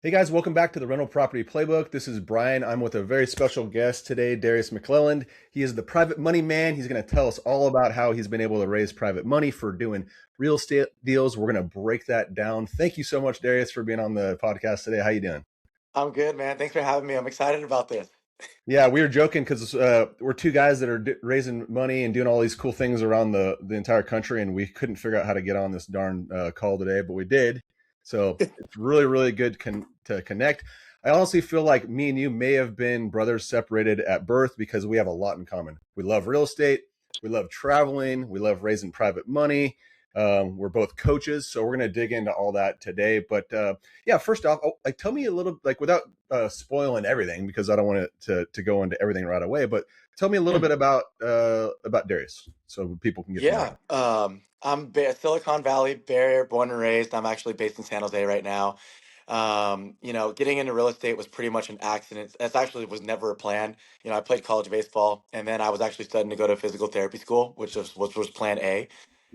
Hey guys, welcome back to the Rental Property Playbook. This is Brian. I'm with a very special guest today, Darius McClelland. He is the private money man. He's going to tell us all about how he's been able to raise private money for doing real estate deals. We're going to break that down. Thank you so much, Darius, for being on the podcast today. How you doing? I'm good, man. Thanks for having me. I'm excited about this. Yeah, we were joking because we're two guys that are raising money and doing all these cool things around the entire country, and we couldn't figure out how to get on this darn call today, but we did. So it's really, really good to connect. I honestly feel like me and you may have been brothers separated at birth because we have a lot in common. We love real estate, we love traveling, we love raising private money. We're both coaches, so we're going to dig into all that today. But yeah, first off, tell me a little, without spoiling everything, because I don't want it to go into everything right away. But tell me a little bit about Darius, so people can get to know Yeah, I'm Silicon Valley, Bay Area, born and raised. I'm actually based in San Jose right now. Getting into real estate was pretty much an accident. It actually was never a plan. I played college baseball, and then I was actually studying to go to physical therapy school, which was plan A.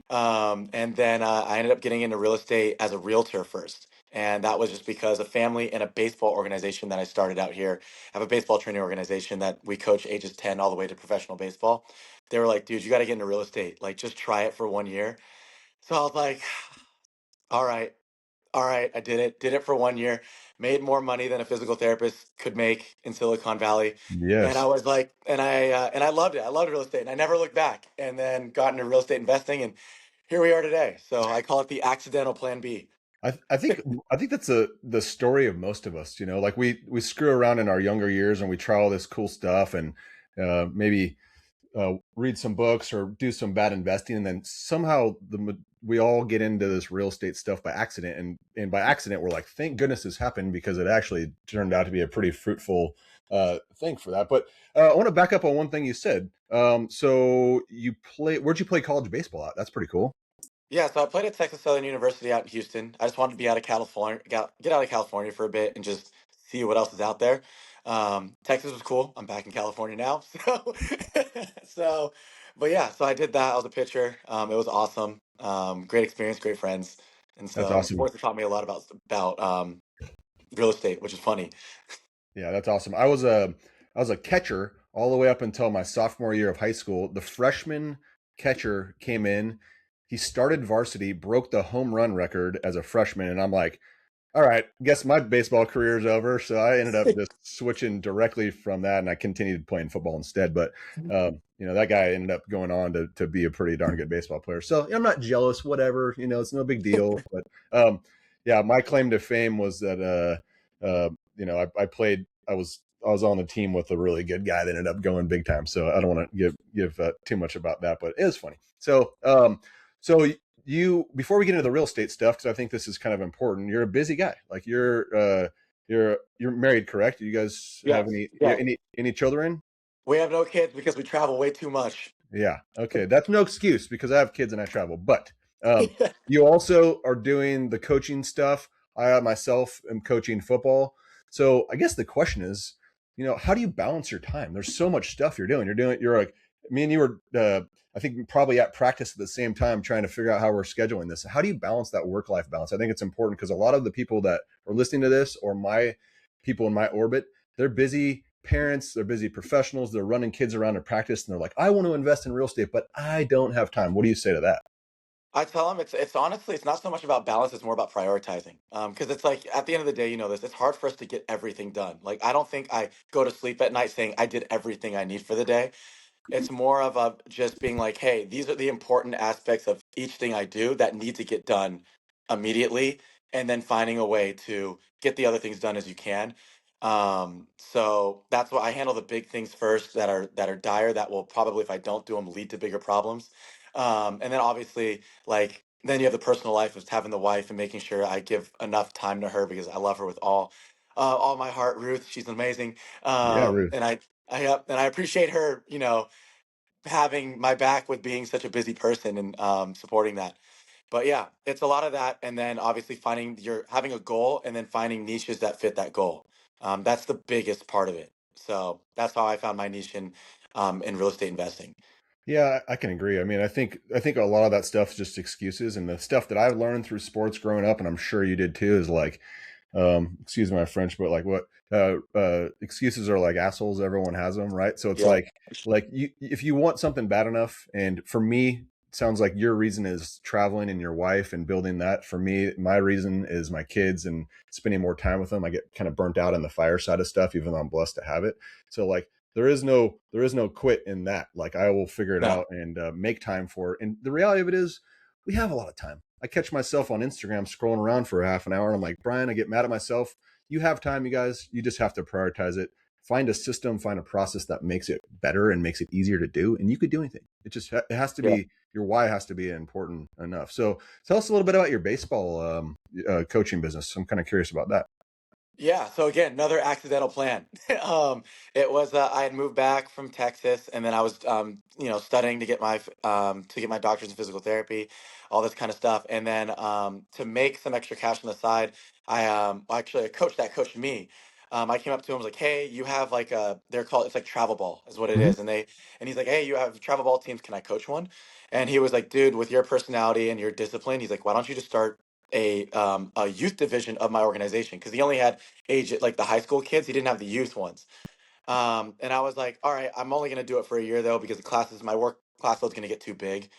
And then I ended up getting into real estate as a realtor first. And that was just because a family and a baseball organization that I started out here. I have a baseball training organization that we coach ages 10 all the way to professional baseball. They were like, dude, you got to get into real estate. Like, just try it for 1 year. So I was like, all right, all right. I did it for 1 year, made more money than a physical therapist could make in Silicon Valley. it. And I Yes. was like, and I loved it. I loved real estate and I never looked back, and then got into real estate investing. And here we are today. So I call it the accidental plan B. I think that's the story of most of us. Like we screw around in our younger years and we try all this cool stuff and maybe read some books or do some bad investing, and then somehow we all get into this real estate stuff by accident, and by accident we're like, thank goodness this happened, because it actually turned out to be a pretty fruitful thing for that. But I want to back up on one thing you said. So where'd you play college baseball at? That's pretty cool. Yeah, so I played at Texas Southern University out in Houston. I just wanted to be out of California, get out of California for a bit and just see what else is out there. Texas was cool. I'm back in California now. So, so, but yeah, so I did that. I was a pitcher. It was awesome. Great experience, great friends. And That's so awesome. sports have taught me a lot about real estate, which is funny. Yeah, that's awesome. I was a catcher all the way up until my sophomore year of high school. The freshman catcher came in. He started varsity, broke the home run record as a freshman, and I'm like, all right, guess my baseball career is over. So I ended up just switching directly from that, and I continued playing football instead. But that guy ended up going on to be a pretty darn good baseball player. So I'm not jealous. Whatever, it's no big deal. But yeah, my claim to fame was that I played. I was on the team with a really good guy that ended up going big time. So I don't want to give too much about that, but it is funny. So you, before we get into the real estate stuff, because I think this is kind of important, you're a busy guy. Like you're married, correct? You guys have Yes. Yes. any children? We have no kids because we travel way too much. Yeah. Okay. That's no excuse because I have kids and I travel. But you also are doing the coaching stuff. I myself am coaching football. So I guess the question is, how do you balance your time? There's so much stuff you're doing. You're like, me and you were, I think probably at practice at the same time trying to figure out how we're scheduling this. How do you balance that work-life balance? I think it's important because a lot of the people that are listening to this, or my people in my orbit, they're busy parents, they're busy professionals, they're running kids around in practice, and they're like, I want to invest in real estate, but I don't have time. What do you say to that? I tell them it's honestly it's not so much about balance, it's more about prioritizing. Because it's like at the end of the day, this, it's hard for us to get everything done. Like I don't think I go to sleep at night saying I did everything I need for the day. It's more of a just being like, hey, these are the important aspects of each thing I do that need to get done immediately, and then finding a way to get the other things done as you can. So that's why I handle the big things first that are dire that will probably, if I don't do them, lead to bigger problems. And then obviously, like then you have the personal life of having the wife and making sure I give enough time to her because I love her with all my heart. Ruth, she's amazing. Yeah, Ruth. And I appreciate her, having my back with being such a busy person and supporting that. But yeah, it's a lot of that, and then obviously having a goal and then finding niches that fit that goal. That's the biggest part of it. So that's how I found my niche in real estate investing. Yeah, I can agree. I mean, I think a lot of that stuff is just excuses, and the stuff that I've learned through sports growing up, and I'm sure you did too, is like excuse my French, but like what excuses are like assholes. Everyone has them, right? So it's Yep. like you, if you want something bad enough, and for me, it sounds like your reason is traveling and your wife and building that. For me, my reason is my kids and spending more time with them. I get kind of burnt out on the fire side of stuff, even though I'm blessed to have it. So like there is no quit in that. Like I will figure it No. out and make time for it. And the reality of it is, we have a lot of time. I catch myself on Instagram scrolling around for half an hour, and I'm like, Brian, I get mad at myself. You have time, you guys. You just have to prioritize it. Find a system, find a process that makes it better and makes it easier to do, and you could do anything. It has to Yeah. be, your why has to be important enough. So tell us a little bit about your baseball coaching business. I'm kind of curious about that. Yeah, so again, another accidental plan. It was I had moved back from Texas, and then I was studying to get my doctorate in physical therapy, all this kind of stuff, and then to make some extra cash on the side, actually a coach that coached me. I came up to him, was like, "Hey, you have like they're called, it's like travel ball is what it Mm-hmm. is," and he's like, "Hey, you have travel ball teams. Can I coach one?" And he was like, "Dude, with your personality and your discipline," he's like, "Why don't you just start a youth division of my organization?" Because he only had age like the high school kids. He didn't have the youth ones. And I was like, all right, I'm only going to do it for a year though, because my work class load's going to get too big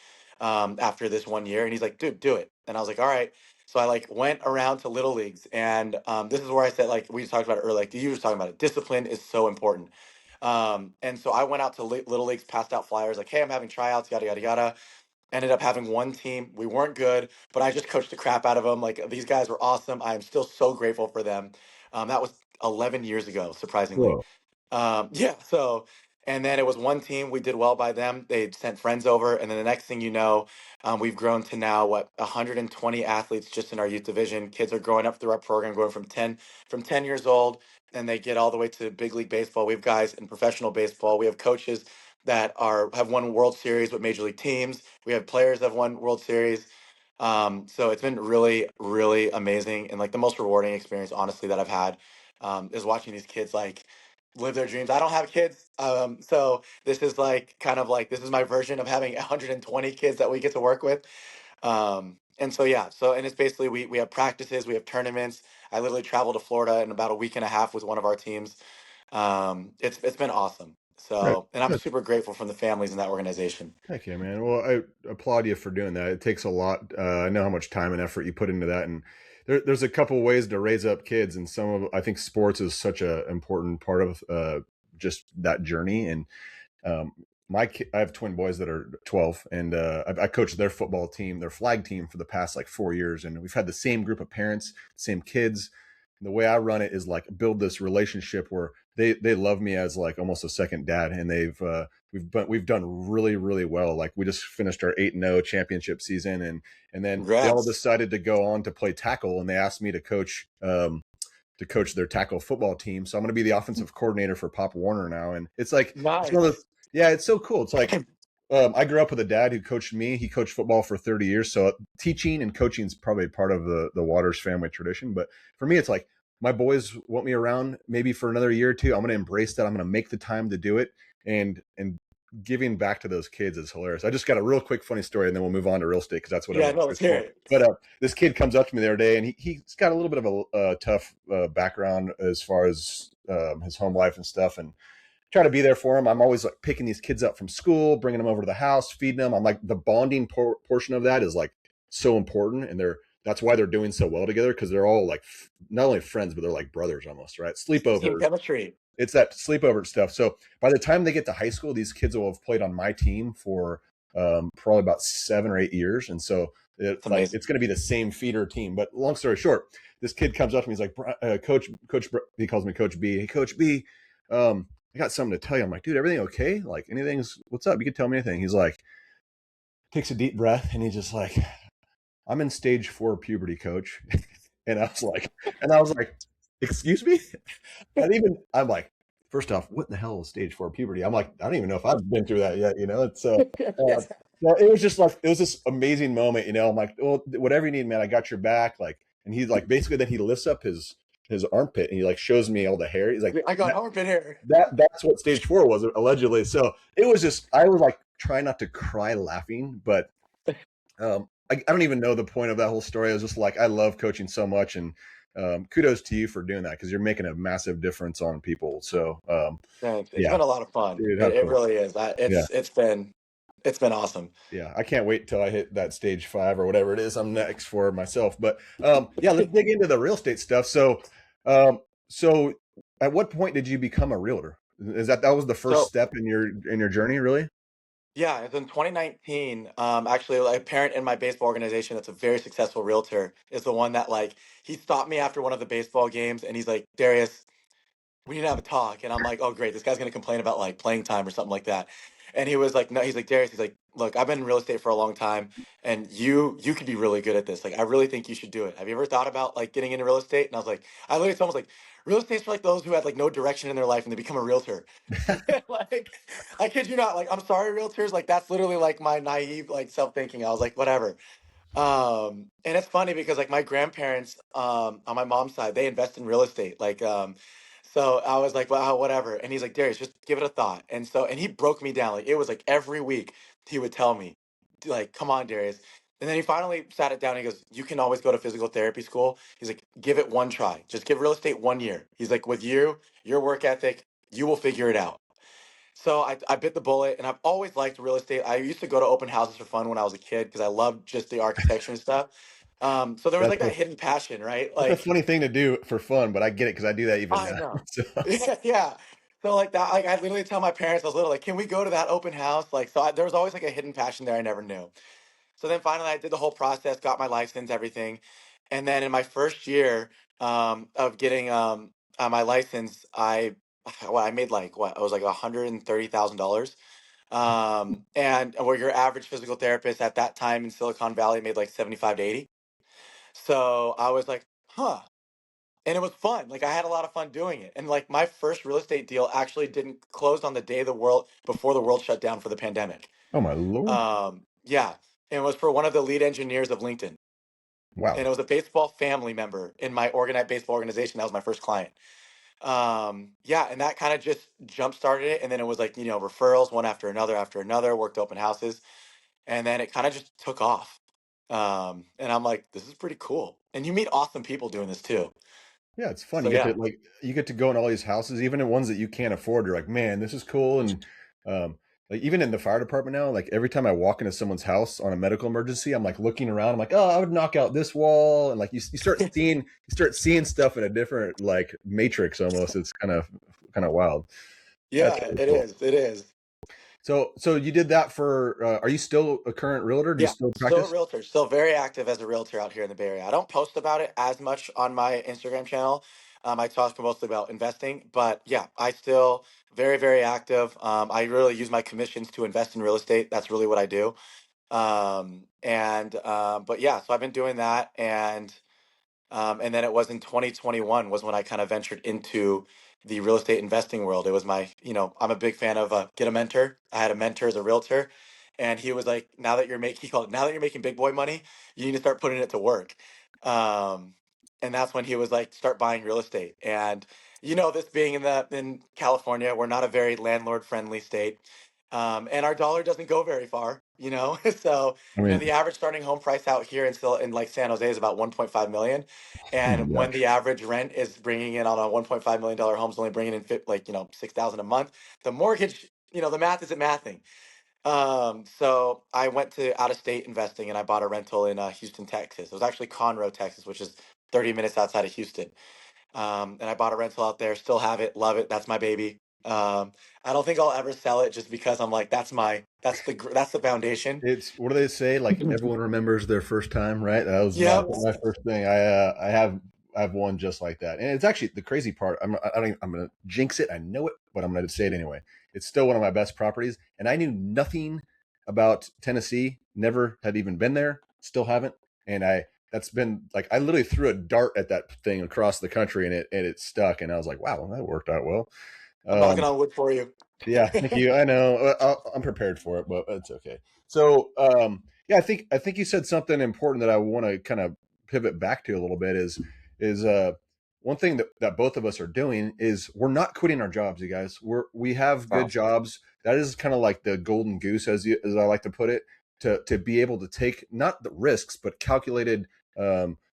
after this 1 year. And he's like, dude, do it. And I was like, all right. So I like went around to little leagues, and this is where I said, like we talked about it earlier, like you were talking about it, discipline is so important. And so I went out to little leagues, passed out flyers like, hey, I'm having tryouts, yada yada yada. Ended up having one team. We weren't good, but I just coached the crap out of them. Like these guys were awesome. I am still so grateful for them. That was 11 years ago, surprisingly. Whoa. Yeah. So, and then it was one team. We did well by them. They sent friends over, and then the next thing you know, we've grown to now what 120 athletes just in our youth division. Kids are growing up through our program, going from 10 years old, and they get all the way to big league baseball. We have guys in professional baseball. We have coaches that have won World Series with major league teams. We have players that have won World Series. So it's been really, really amazing, and like the most rewarding experience, honestly, that I've had is watching these kids like live their dreams. I don't have kids, so this is like kind of like this is my version of having 120 kids that we get to work with. And so yeah, so and it's basically we have practices, we have tournaments. I literally traveled to Florida in about a week and a half with one of our teams. It's been awesome. Right. So, and I'm That's super grateful from the families in that organization. Heck yeah, man. Well, I applaud you for doing that. It takes a lot. I know how much time and effort you put into that, and there's a couple ways to raise up kids, and some of I think sports is such a important part of just that journey. And um, I have twin boys that are 12, and I coached their football team, their flag team, for the past like 4 years, and we've had the same group of parents, same kids. The way I run it is like build this relationship where they love me as like almost a second dad, and we've done really really well. Like we just finished our 8-0 championship season, and then they all Congrats. decided to go on to play tackle, and they asked me to coach their tackle football team. So I'm going to be the offensive coordinator for Pop Warner now, and it's like it's one of the Nice. yeah, it's so cool. It's like I grew up with a dad who coached me. He coached football for 30 years. So teaching and coaching is probably part of the Waters family tradition. But for me, it's like my boys want me around maybe for another year or two. I'm going to embrace that. I'm going to make the time to do it. And giving back to those kids is hilarious. I just got a real quick funny story, and then we'll move on to real estate because that's what Yeah, everyone no, let's cares hear for. it. But this kid comes up to me the other day, and he's got a little bit of a tough background as far as his home life and stuff. And try to be there for him. I'm always like picking these kids up from school, bringing them over to the house, feeding them. I'm like the bonding portion of that is like so important, and that's why they're doing so well together, because they're all like not only friends but they're like brothers almost, right? Team Sleepovers. chemistry. It's that sleepover stuff. So by the time they get to high school, these kids will have played on my team for probably about 7 or 8 years, and so It's like amazing. it's going to be the same feeder team. But long story short, this kid comes up to me. He's like, Coach. He calls me Coach B. Hey, Coach B. I got something to tell you. I'm like, dude, everything okay? Like what's up? You can tell me anything. He's like, takes a deep breath, and he's just like, I'm in stage 4 puberty, coach. And I was like, excuse me? I'm like, first off, what the hell is stage 4 puberty? I'm like, I don't even know if I've been through that yet. It's Yes. no, it was just like, it was this amazing moment. I'm like, well, whatever you need, man, I got your back. Like, and he's like, basically then he lifts up his armpit and he like shows me all the hair. He's like, I got armpit hair. that's what stage 4 was allegedly. So it was just, I was like trying not to cry laughing, but I don't even know the point of that whole story. I was just like, I love coaching so much, and kudos to you for doing that, because you're making a massive difference on people. So Thanks. It's yeah, been a lot of fun. dude, how It cool. really is. Yeah. It's been awesome. Yeah, I can't wait till I hit that stage 5 or whatever it is I'm next for myself. But yeah, let's dig into the real estate stuff. Um, so at what point did you become a realtor? Is that was the first So step in your journey, really? yeah, it's in 2019. Actually, like, a parent in my baseball organization that's a very successful realtor is the one that, like, he stopped me after one of the baseball games and he's like, Darius, we need to have a talk. And I'm like, oh, great. This guy's going to complain about like playing time or something like that. And he was like, no, he's like, Darius, he's like, look, I've been in real estate for a long time and you could be really good at this. Like, I really think you should do it. Have you ever thought about like getting into real estate? And I was like, I literally told him, I was like, real estate's for like those who had like no direction in their life and they become a realtor. Like, I kid you not. Like, I'm sorry, realtors. Like, that's literally like my naive, like self thinking. I was like, whatever. And it's funny because like my grandparents, on my mom's side, they invest in real estate. So I was like, well, whatever. And he's like, Darius, just give it a thought. And he broke me down. Like, it was like every week he would tell me, like, come on, Darius. And then he finally sat it down. And he goes, you can always go to physical therapy school. He's like, give it one try. Just give real estate 1 year. He's like, with you, your work ethic, you will figure it out. So I bit the bullet, and I've always liked real estate. I used to go to open houses for fun when I was a kid because I loved just the architecture and stuff. So there was That's like that hidden passion, right? that's a Like, funny thing to do for fun, but I get it because I do that even I now. know. So Yeah, yeah. So like that, like I literally tell my parents, I was little, like, can we go to that open house? There was always like a hidden passion there I never knew. So then finally I did the whole process, got my license, everything. And then in my first year of getting my license, I made like what? I was like $130,000. And where your average physical therapist at that time in Silicon Valley made like 75 to 80. So I was like, huh. And it was fun. Like, I had a lot of fun doing it. And like my first real estate deal actually didn't close on the day before the world shut down for the pandemic. oh my Lord. Yeah. And it was for one of the lead engineers of LinkedIn. Wow. And it was a baseball family member in my organized baseball organization. That was my first client. Yeah, and that kind of just jump started it. And then it was like, referrals one after another, worked open houses. And then it kind of just took off. And I'm like, this is pretty cool. And you meet awesome people doing this too. Yeah, it's fun. So yeah. You get to go in all these houses, even in ones that you can't afford. You're like, man, this is cool. And like even in the fire department now, like every time I walk into someone's house on a medical emergency, I'm like looking around. I'm like, oh, I would knock out this wall, and like you start seeing stuff in a different like matrix almost. It's kind of wild. That's Yeah, really it cool. is. It is. So you did that for. Are you still a current realtor? Do you Yeah, still still a practice? realtor, still very active as a realtor out here in the Bay Area. I don't post about it as much on my Instagram channel. I talk mostly about investing, but yeah, I still very, very active. I really use my commissions to invest in real estate. That's really what I do. But yeah, so I've been doing that, and then it was in 2021 was when I kind of ventured into the real estate investing world. It was I'm a big fan of get a mentor. I had a mentor as a realtor, and he was like, he called it, now that you're making big boy money, you need to start putting it to work. Um, and that's when he was like, start buying real estate. And this being in California, we're not a very landlord friendly state. And our dollar doesn't go very far. So, I mean, the average starting home price out here in like San Jose is about 1.5 million. oh my And when gosh, the average rent is bringing in on a $1.5 million home's only bringing in like, 6,000 a month, the mortgage, the math isn't mathing. So I went to out of state investing and I bought a rental in Houston, Texas. It was actually Conroe, Texas, which is 30 minutes outside of Houston. And I bought a rental out there, still have it, love it. That's my baby. I don't think I'll ever sell it just because I'm like, that's the foundation. it's what do they say? Like everyone remembers their first time, right? That was my Yep. my first thing. I have one just like that, and it's actually the crazy part. I'm gonna jinx it. I know it, but I'm gonna say it anyway. It's still one of my best properties, and I knew nothing about Tennessee. Never had even been there. Still haven't, and that's been like I literally threw a dart at that thing across the country, and it stuck, and I was like, wow, that worked out well. I'm knocking Um, on wood for you. yeah, thank you. I know I'm prepared for it, but it's okay. So, yeah, I think you said something important that I want to kind of pivot back to a little bit is one thing that both of us are doing is we're not quitting our jobs, you guys. We have good Wow. jobs. That is kind of like the golden goose, as I like to put it, to be able to take not the risks but calculated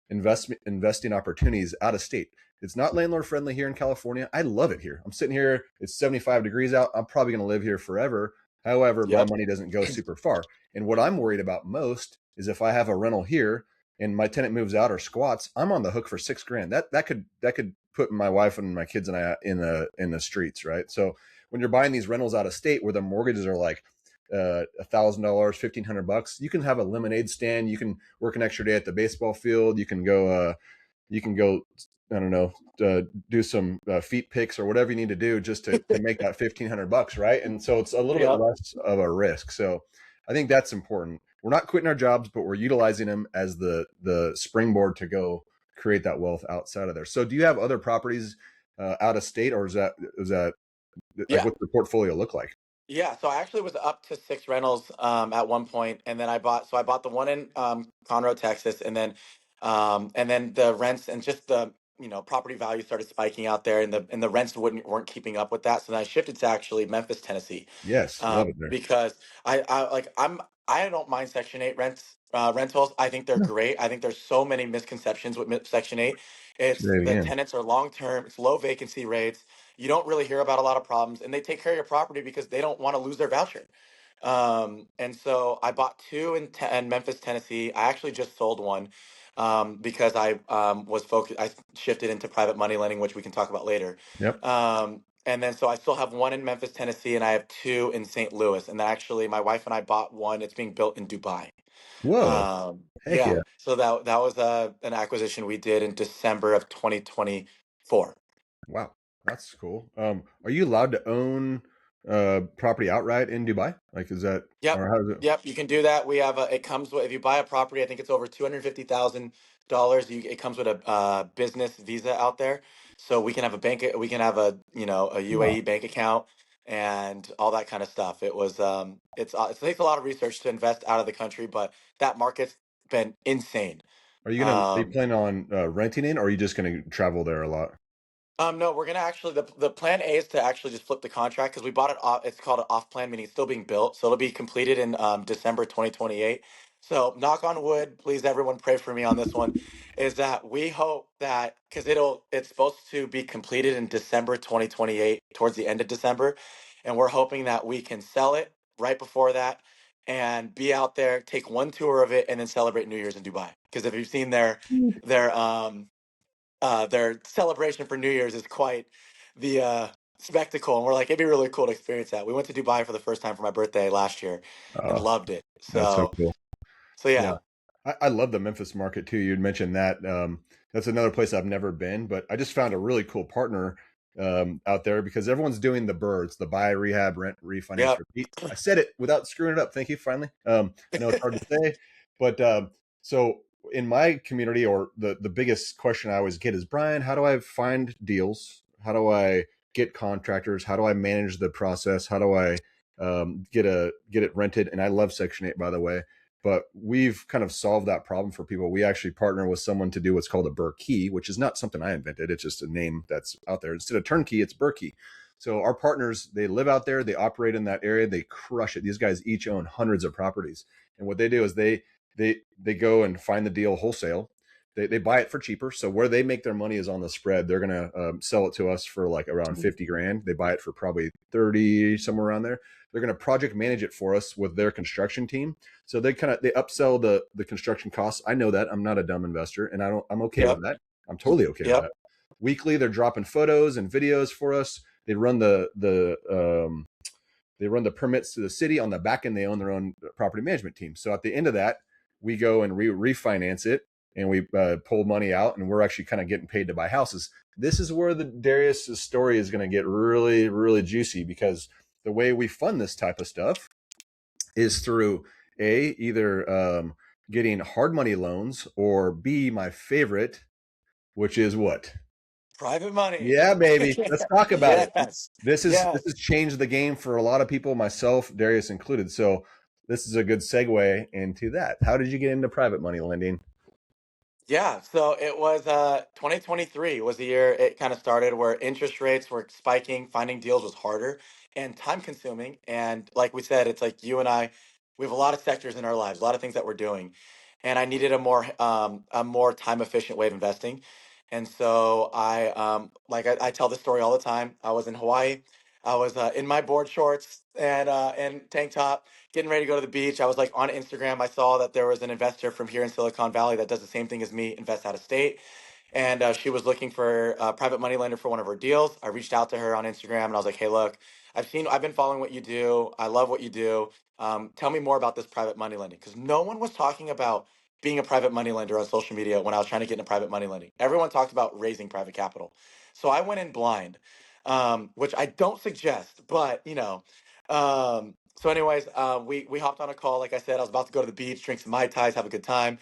investing opportunities out of state. It's not landlord friendly here in California. I love it here. I'm sitting here. It's 75 degrees out. I'm probably going to live here forever. However, my Yep. money doesn't go super far. And what I'm worried about most is if I have a rental here and my tenant moves out or squats, I'm on the hook for $6,000. That could put my wife and my kids and I in the streets, right? So when you're buying these rentals out of state where the mortgages are like $1,000, $1,500, you can have a lemonade stand. You can work an extra day at the baseball field. You can go, I don't know, do some feet picks or whatever you need to do just to make that $1,500, right? And so it's a little bit Yep. less of a risk. So I think that's important. We're not quitting our jobs, but we're utilizing them as the springboard to go create that wealth outside of there. So do you have other properties out of state, or is that like Yeah. what's the portfolio look like? Yeah, so I actually was up to six rentals at one point, and then I bought the one in Conroe, Texas, and then the rents and just the property value started spiking out there, and the rents weren't keeping up with that. So then I shifted to actually Memphis, Tennessee, Yes, love it there. because I don't mind Section 8 rentals. I think they're Yeah, great. I think there's so many misconceptions with Section 8. It's say it the again. tenants are long term. It's low vacancy rates. You don't really hear about a lot of problems, and they take care of your property because they don't want to lose their voucher. And so I bought two in Memphis, Tennessee. I actually just sold one because I was focused. I shifted into private money lending, which we can talk about later. Yep. And then so I still have one in Memphis, Tennessee, and I have two in St. Louis. And then actually, my wife and I bought one. It's being built in Dubai. Whoa. Heck Yeah. yeah. So that was an acquisition we did in December of 2024. Wow. That's cool. Are you allowed to own property outright in Dubai? Like, is that, Yep. or how is it? Yep. You can do that. We have it comes with, if you buy a property, I think it's over $250,000. It comes with a business visa out there. So we can have we can have a Wow. UAE bank account and all that kind of stuff. It takes a lot of research to invest out of the country, but that market's been insane. Are you Um, planning on renting in, or are you just going to travel there a lot? no, we're gonna actually the plan A is to actually just flip the contract because we bought it off. It's called an off plan, meaning it's still being built, so it'll be completed in December 2028. So, knock on wood, please, everyone, pray for me on this one. Is that we hope that because it's supposed to be completed in December 2028, towards the end of December, and we're hoping that we can sell it right before that and be out there, take one tour of it, and then celebrate New Year's in Dubai. Because if you've seen their celebration for New Year's is quite the spectacle, and we're like, it'd be really cool to experience that. We went to Dubai for the first time for my birthday last year, and Oh, loved it. that's so cool. So Yeah. yeah, I love the Memphis market too. You'd mentioned that. That's another place I've never been, but I just found a really cool partner out there because everyone's doing the birds, the buy, rehab, rent, refinance, yep, repeat. I said it without screwing it up. Thank you. Finally. I know it's hard to say, but so in my community, or the biggest question I always get is, Brian, how do I find deals? How do I get contractors? How do I manage the process? How do I get it rented? And I love Section 8, by the way, but we've kind of solved that problem for people. We actually partner with someone to do what's called a Berkey, which is not something I invented. It's just a name that's out there. Instead of turnkey, it's Berkey. So our partners, they live out there, they operate in that area, they crush it. These guys each own hundreds of properties, and what they do is they go and find the deal wholesale. They buy it for cheaper. So where they make their money is on the spread. They're gonna sell it to us for like around 50 grand. They buy it for probably 30, somewhere around there. They're gonna project manage it for us with their construction team. So they upsell the construction costs. I know that. I'm not a dumb investor, and I'm okay with yep, that. I'm totally okay with yep, that. Weekly, they're dropping photos and videos for us. They run the permits to the city. On the back end, they own their own property management team. So at the end of that, we go and refinance it, and we pull money out, and we're actually kind of getting paid to buy houses. This is where the Darius' story is going to get really, really juicy, because the way we fund this type of stuff is through either getting hard money loans, or B, my favorite, which is what? private money. Yeah, baby. Let's talk about it. Yes, This yes. has changed the game for a lot of people, myself, Darius included. So this is a good segue into that. How did you get into private money lending? Yeah, so it was 2023 was the year it kind of started, where interest rates were spiking, finding deals was harder and time consuming. And like we said, it's like you and I, we have a lot of sectors in our lives, a lot of things that we're doing. and I needed a more time efficient way of investing. And so I tell this story all the time. I was in Hawaii. I was in my board shorts and tank top, getting ready to go to the beach. I was like on Instagram. I saw that there was an investor from here in Silicon Valley that does the same thing as me, invest out of state, and she was looking for a private money lender for one of her deals. I reached out to her on Instagram and I was like, "Hey, look, I've been following what you do. I love what you do. Tell me more about this private money lending," because no one was talking about being a private money lender on social media when I was trying to get into private money lending. Everyone talked about raising private capital, so I went in blind, which I don't suggest, but you know. So, anyways, we hopped on a call. Like I said, I was about to go to the beach, drink some mai tais, have a good time,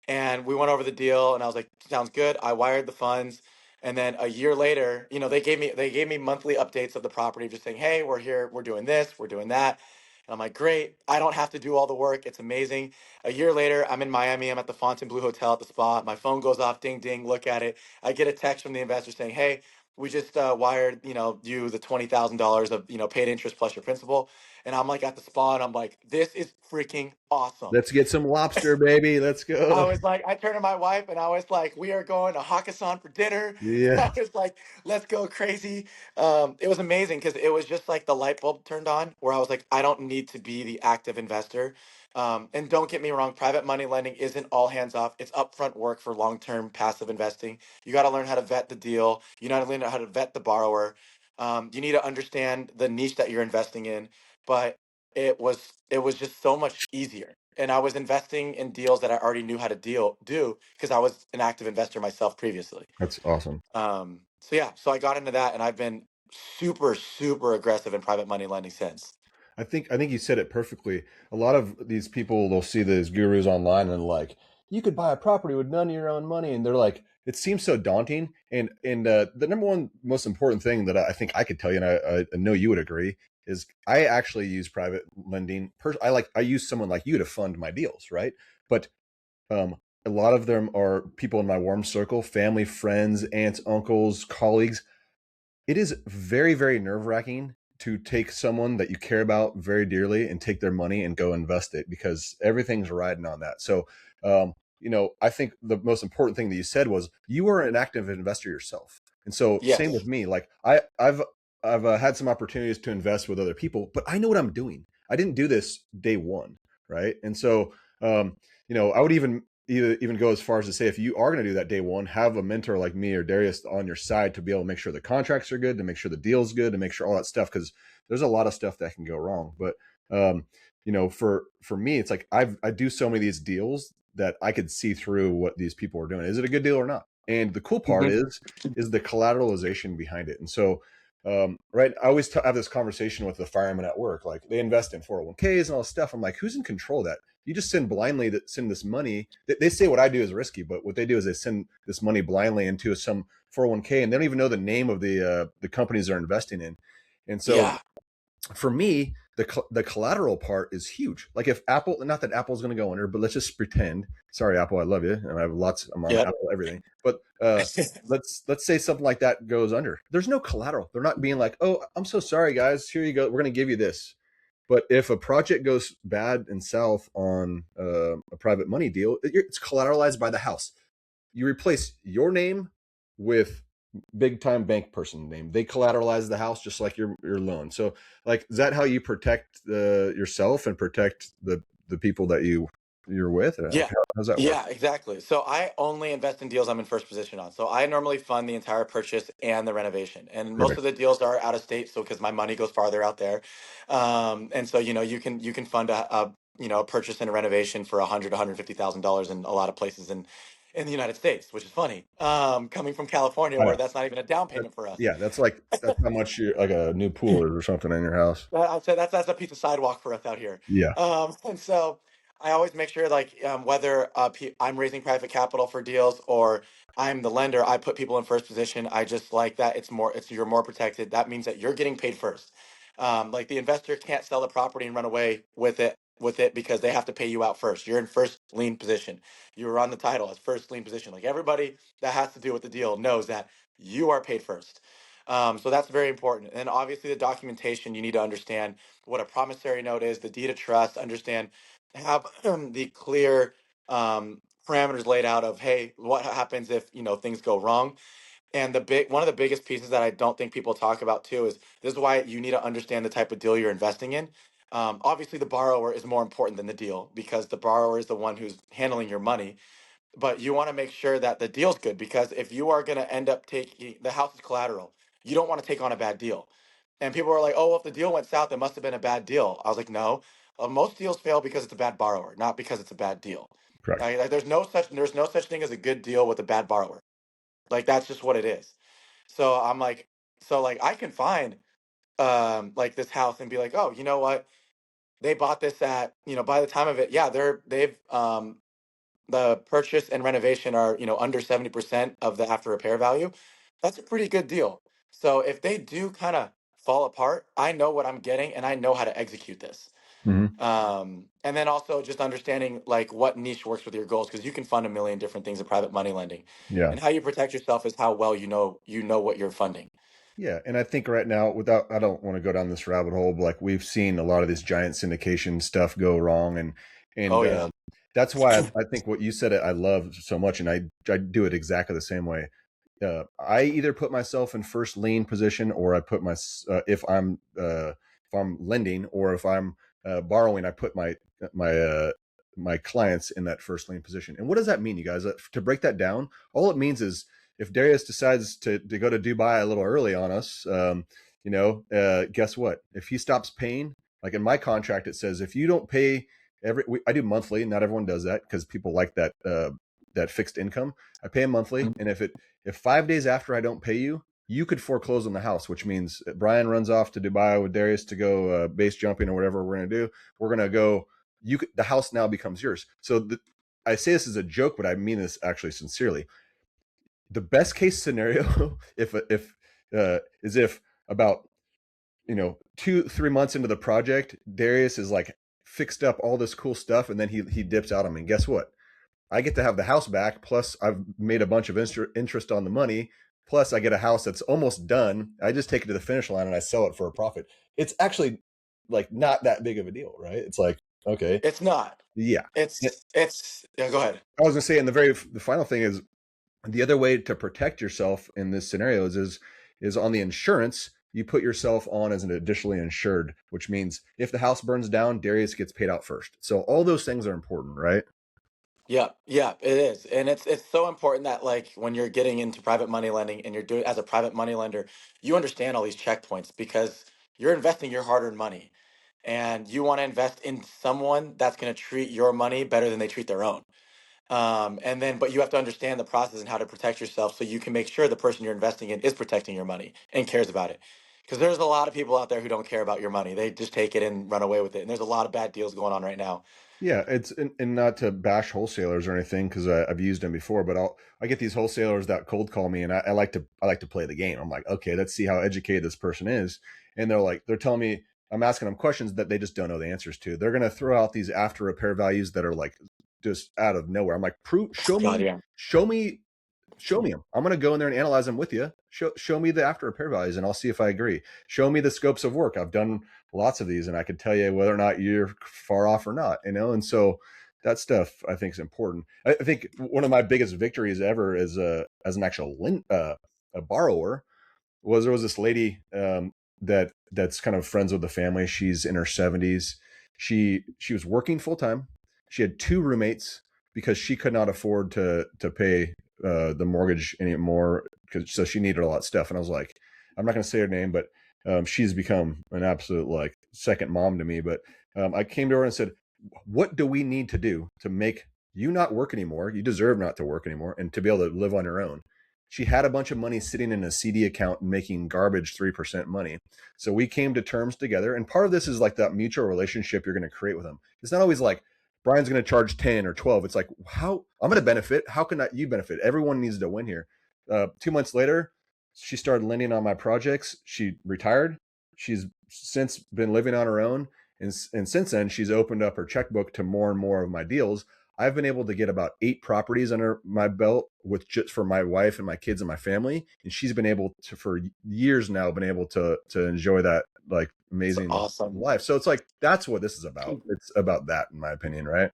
and we went over the deal and I was like, sounds good. I wired the funds. And then a year later, they gave me monthly updates of the property, just saying, "Hey, we're here, we're doing this, we're doing that." And I'm like, "Great. I don't have to do all the work. It's amazing." A year later, I'm in Miami. I'm at the Fontainebleau Hotel at the spa. My phone goes off, ding ding, look at it. I get a text from the investor saying, "Hey, we just wired, you the $20,000 of, paid interest plus your principal." And I'm like at the spa and I'm like, "This is freaking awesome." Let's get some lobster, baby. Let's I go. was like, I turned to my wife and I was like, "We are going to Hakkasan for dinner." Yeah, I was like, "Let's go crazy." It was amazing because it was just like the light bulb turned on where I was like, I don't need to be the active investor. And don't get me wrong, private money lending isn't all hands off. It's upfront work for long term passive investing. You got to learn how to vet the deal, you got to learn how to vet the borrower. You need to understand the niche that you're investing in. But it was just so much easier, and I was investing in deals that I already knew how to do because I was an active investor myself previously. that's awesome. So yeah, so I got into that, and I've been super super aggressive in private money lending since. I think you said it perfectly. A lot of these people, they'll see these gurus online and like, you could buy a property with none of your own money, and they're like, it seems so daunting. And the number one most important thing that I think I could tell you, and I know you would agree, is I actually use private lending. I use someone like you to fund my deals, right? But um, a lot of them are people in my warm circle, family, friends, aunts, uncles, colleagues. It is very, very nerve wracking to take someone that you care about very dearly and take their money and go invest it because everything's riding on that. So, I think the most important thing that you said was you are an active investor yourself. And so, same with Yes. me. Like I've had some opportunities to invest with other people, but I know what I'm doing. I didn't do this day one, right? And so, I would even go as far as to say if you are going to do that day one, have a mentor like me or Darius on your side to be able to make sure the contracts are good, to make sure the deal's good, to make sure all that stuff, because there's a lot of stuff that can go wrong. But for me, it's like I do so many of these deals that I could see through what these people are doing. Is it a good deal or not? And the cool part Mhm. is the collateralization behind it. And so right, I always have this conversation with the firemen at work. Like they invest in 401ks and all this stuff. I'm like, who's in control of that? You just send this money. They say what I do is risky, but what they do is they send this money blindly into some 401k, and they don't even know the name of the companies they're investing in. And so Yeah. for me, the collateral part is huge. Like if Apple, not that Apple's going to go under, but let's just pretend. Sorry, Apple, I love you, and I have lots. I'm on Yep. Apple everything, but let's say something like that goes under. There's no collateral. They're not being like, oh, I'm so sorry, guys. Here you go. We're going to give you this. But if a project goes bad and south on a private money deal, it's collateralized by the house. You replace your name with big time bank person name. They collateralize the house just like your loan. So like, is that how you protect yourself and protect the people that you're with? Like, Yeah. how's that work? Yeah, exactly. So I only invest in deals I'm in first position on. So I normally fund the entire purchase and the renovation. And most of Perfect. the deals are out of state, so because my money goes farther out there. And so you can fund a purchase and a renovation for $150,000 in a lot of places in the United States, which is funny. Coming from California I where know. that's not even a down That, payment for us. yeah, that's how much like a new pool is or something in your house. I'd say that's a piece of sidewalk for us out here. Yeah. And so I always make sure, like, whether I'm raising private capital for deals or I'm the lender, I put people in first position. I just like that. You're more protected. That means that you're getting paid first. Like the investor can't sell the property and run away with it because they have to pay you out first. You're in first lien position. You're on the title as first lien position. Like everybody that has to do with the deal knows that you are paid first. So that's very important. And obviously, the documentation, you need to understand what a promissory note is, the deed of trust, understand, have the clear parameters laid out of, hey, what happens if, things go wrong. And one of the biggest pieces that I don't think people talk about too is this is why you need to understand the type of deal you're investing in. Obviously, the borrower is more important than the deal because the borrower is the one who's handling your money. But you want to make sure that the deal's good, because if you are going to end up taking the house as collateral, you don't want to take on a bad deal. And people are like, "Oh, well, if the deal went south, it must have been a bad deal." I was like, "No, most deals fail because it's a bad borrower, not because it's a bad deal. Correct. Like, there's no such thing as a good deal with a bad borrower. Like, that's just what it is." So I'm like, I can find like this house and be like, "Oh, you know what? They bought this at, by the time of it, yeah, they've the purchase and renovation are, under 70% of the after repair value. That's a pretty good deal. So if they do kind of fall apart, I know what I'm getting and I know how to execute this. Mm-hmm. And then also just understanding like what niche works with your goals, because you can fund a million different things in private money lending. Yeah. And how you protect yourself is how well you know what you're funding. Yeah, and I think right now, without I don't want to go down this rabbit hole, but like we've seen a lot of this giant syndication stuff go wrong, and Oh yeah. that's why I think what you said I love so much, and I do it exactly the same way. I either put myself in first lien position, or I put if I'm lending, or if I'm borrowing, I put my my clients in that first lien position. And what does that mean, you guys? To break that down, all it means is if Darius decides to go to Dubai a little early on us, guess what? If he stops paying, like in my contract, it says if you don't pay I do monthly. Not everyone does that because people like that fixed income. I pay him monthly, and if 5 days after I don't pay you, you could foreclose on the house, which means Brian runs off to Dubai with Darius to go base jumping or whatever we're going to do. We're going to go. The house now becomes yours. So I say this as a joke, but I mean this actually sincerely. The best case scenario, if is if about 2-3 months into the project, Darius is like fixed up all this cool stuff, and then he dips out on me. And guess what? I get to have the house back. Plus, I've made a bunch of interest on the money. Plus, I get a house that's almost done. I just take it to the finish line and I sell it for a profit. It's actually like not that big of a deal, right? It's like, okay, It's not. yeah. It's yeah, go ahead. I was gonna say, and the final thing is the other way to protect yourself in this scenario is on the insurance. You put yourself on as an additionally insured, which means if the house burns down, Darius gets paid out first. So all those things are important, right? Yeah, yeah, it is. And it's so important that like when you're getting into private money lending and you're doing as a private money lender, you understand all these checkpoints because you're investing your hard-earned money and you want to invest in someone that's going to treat your money better than they treat their own. And then but you have to understand the process and how to protect yourself so you can make sure the person you're investing in is protecting your money and cares about it. Because there's a lot of people out there who don't care about your money. They just take it and run away with it. And there's a lot of bad deals going on right now. Yeah, it's and not to bash wholesalers or anything because I've used them before, but I get these wholesalers that cold call me, and I like to play the game. I'm like, okay, let's see how educated this person is, and they're telling me I'm asking them questions that they just don't know the answers to. They're gonna throw out these after repair values that are like just out of nowhere. I'm like, prove, God, yeah. show me them. I'm going to go in there and analyze them with you. Show me the after repair values, and I'll see if I agree. Show me the scopes of work. I've done lots of these, and I can tell you whether or not you're far off or not. And so that stuff I think is important. I think one of my biggest victories ever as an actual a borrower was there was this lady that's kind of friends with the family. She's in her 70s. She was working full time. She had two roommates because she could not afford to pay the mortgage anymore, so she needed a lot of stuff. And I was like, I'm not going to say her name, but she's become an absolute like second mom to me. But I came to her and said, what do we need to do to make you not work anymore? You deserve not to work anymore and to be able to live on your own. She had a bunch of money sitting in a CD account and making garbage 3% money. So we came to terms together. And part of this is like that mutual relationship you're going to create with them. It's not always like Brian's going to charge 10 or 12. It's like, how I'm going to benefit. How can you benefit? Everyone needs to win here. 2 months later, she started lending on my projects. She retired. She's since been living on her own. And since then, she's opened up her checkbook to more and more of my deals. I've been able to get about 8 properties under my belt with just for my wife and my kids and my family. And she's been able to, for years now, been able to enjoy that like It's amazing awesome. life. So it's like, that's what this is about. It's about that, in my opinion, right?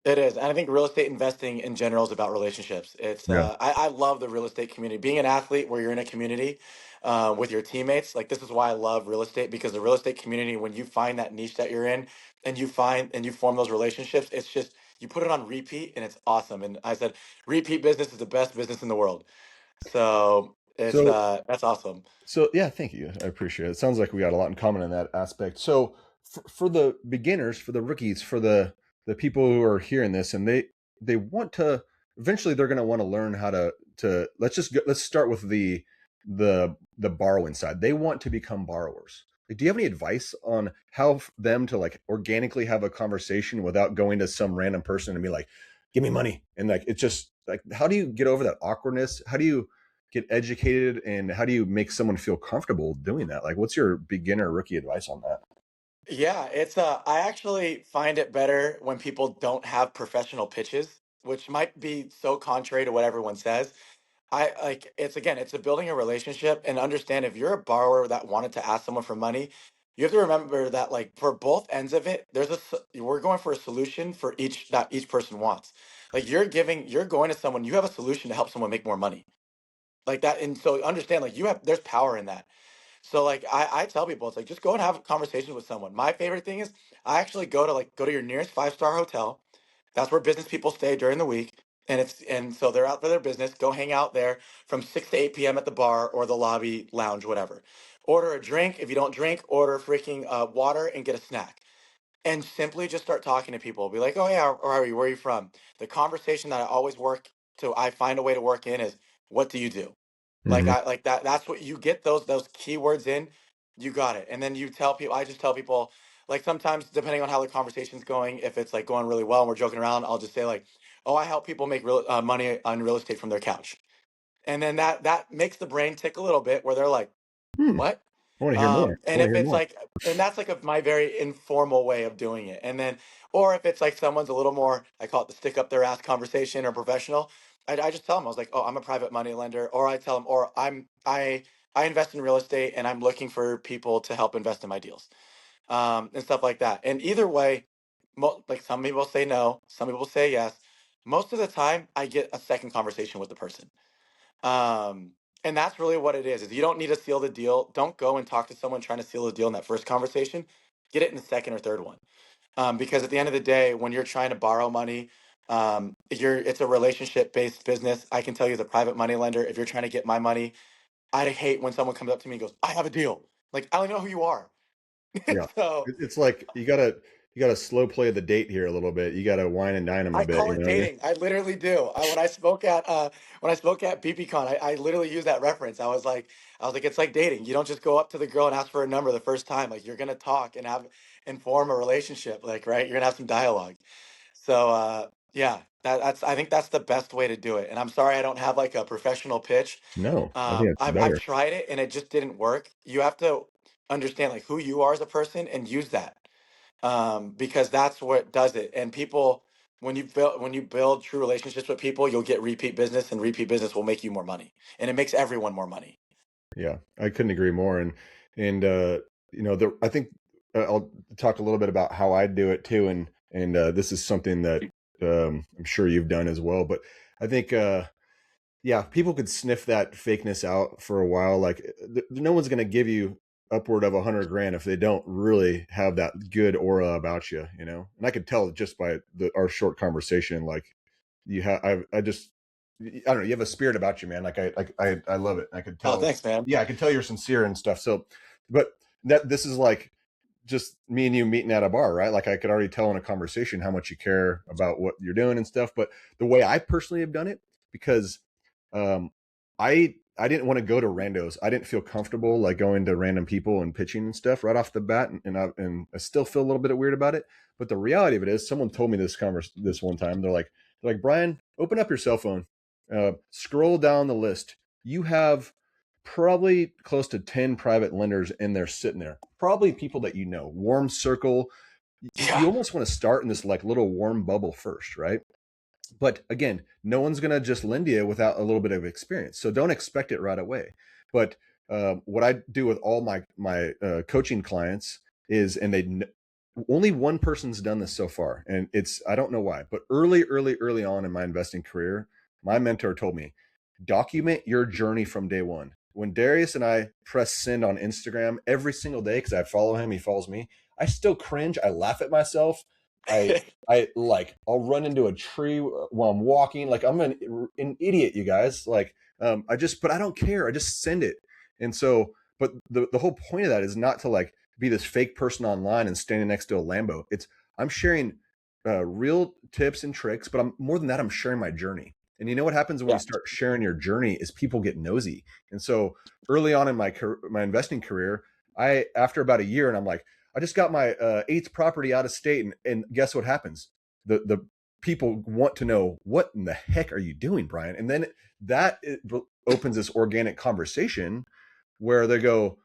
It is. And I think real estate investing in general is about relationships. It's Yeah. I love the real estate community. Being an athlete where you're in a community with your teammates, like this is why I love real estate, because the real estate community, when you find that niche that you're in and you form those relationships, it's just you put it on repeat and it's awesome. And I said repeat business is the best business in the world. So it's So that's awesome. So yeah, thank you. I appreciate it. It sounds like we got a lot in common in that aspect. So for the beginners, for the rookies, for the people who are hearing this, and they want to eventually, they're going to want to learn how to let's start with the borrowing side. They want to become borrowers. Like, do you have any advice on how them to like organically have a conversation without going to some random person and be like, "Give me money," and like it's just like, how do you get over that awkwardness? How do you get educated, and how do you make someone feel comfortable doing that? Like, what's your beginner rookie advice on that? Yeah, it's I actually find it better when people don't have professional pitches, which might be so contrary to what everyone says. I like it's again, it's a building a relationship and understand if you're a borrower that wanted to ask someone for money, you have to remember that like for both ends of it, we're going for a solution for each that each person wants. Like you're going to someone, you have a solution to help someone make more money. Like that, and so understand like there's power in that. So like I tell people it's like just go and have a conversation with someone. My favorite thing is I actually go to your nearest 5-star hotel. That's where business people stay during the week. And so they're out for their business. Go hang out there from 6 to 8 p.m. at the bar or the lobby lounge, whatever. Order a drink. If you don't drink, order freaking water and get a snack. And simply just start talking to people. Be like, oh yeah, or are you? Where are you from? The conversation that I always I find a way to work in is, what do you do? Like Hmm. I like that. That's what you get those keywords in. You got it. And then you tell people. I just tell people like sometimes depending on how the conversation's going, if it's like going really well and we're joking around, I'll just say like, oh, I help people make real money on real estate from their couch. And then that makes the brain tick a little bit where they're like, Hmm. what? I want to hear more. I And want to if hear it's more. like, and that's like my very informal way of doing it. And then, or if it's like someone's a little more, I call it the stick up their ass conversation or professional. I just tell them, I was like, oh, I'm a private money lender. Or I tell them, or I invest in real estate and I'm looking for people to help invest in my deals, and stuff like that. And either way, like some people say no, some people say yes. Most of the time, I get a second conversation with the person. Um, and that's really what it is you don't need to seal the deal. Don't go and talk to someone trying to seal the deal in that first conversation. Get it in the second or third one. Because at the end of the day, when you're trying to borrow money, it's a relationship based business. I can tell you as a private money lender, if you're trying to get my money, I hate when someone comes up to me and goes, I have a deal. Like, I don't know who you are. Yeah. So It's like you gotta slow play the date here a little bit. You gotta wine and dine them a I bit, call you it know what I mean? dating. I literally do. When I spoke at BPCon, I literally used that reference. I was like, it's like dating. You don't just go up to the girl and ask for a number the first time. Like you're gonna talk and form a relationship. Like right, you're gonna have some dialogue. So yeah, that's I think that's the best way to do it. And I'm sorry I don't have like a professional pitch. No, I think that's I've better. tried it and it just didn't work. You have to understand like who you are as a person and use that, because that's what does it. And people, when you build true relationships with people, you'll get repeat business, and repeat business will make you more money, and it makes everyone more money. Yeah, I couldn't agree more. And I think I'll talk a little bit about how I do it too, and this is something that I'm sure you've done as well. But I think yeah, people could sniff that fakeness out for a while. Like no one's going to give you upward of 100 grand if they don't really have that good aura about you, you know. And I could tell just by our short conversation, like you have, I just, I don't know, you have a spirit about you, man. I love it. I could Oh, tell. thanks, man. Yeah, I could tell you're sincere and stuff. So, but this is like just me and you meeting at a bar, right? Like I could already tell in a conversation how much you care about what you're doing and stuff. But the way I personally have done it, because um, I didn't want to go to randos. I didn't feel comfortable like going to random people and pitching and stuff right off the bat, and I still feel a little bit weird about it. But the reality of it is, someone told me this one time. They're like, Brian, open up your cell phone, scroll down the list. You have probably close to 10 private lenders in there sitting there. Probably people that you know, warm circle. You Yeah. almost want to start in this like little warm bubble first, right? But again, no one's going to just lend to you without a little bit of experience. So don't expect it right away. But what I do with all my coaching clients is, and only one person's done this so far, and it's, I don't know why, but early on in my investing career, my mentor told me, document your journey from day one. When Darius and I press send on Instagram every single day, because I follow him, he follows me, I still cringe. I laugh at myself. I like, I'll run into a tree while I'm walking. Like, I'm an idiot, you guys. Like, but I don't care. I just send it. And so, but the whole point of that is not to like be this fake person online and standing next to a Lambo. It's, I'm sharing real tips and tricks, but I'm more than that, I'm sharing my journey. And you know what happens when Yeah. you start sharing your journey is people get nosy. And so early on in my investing career, after about a year, and I'm like, I just got my eighth property out of state, and guess what happens? The people want to know, what in the heck are you doing, Brian? And then that opens this organic conversation where they go,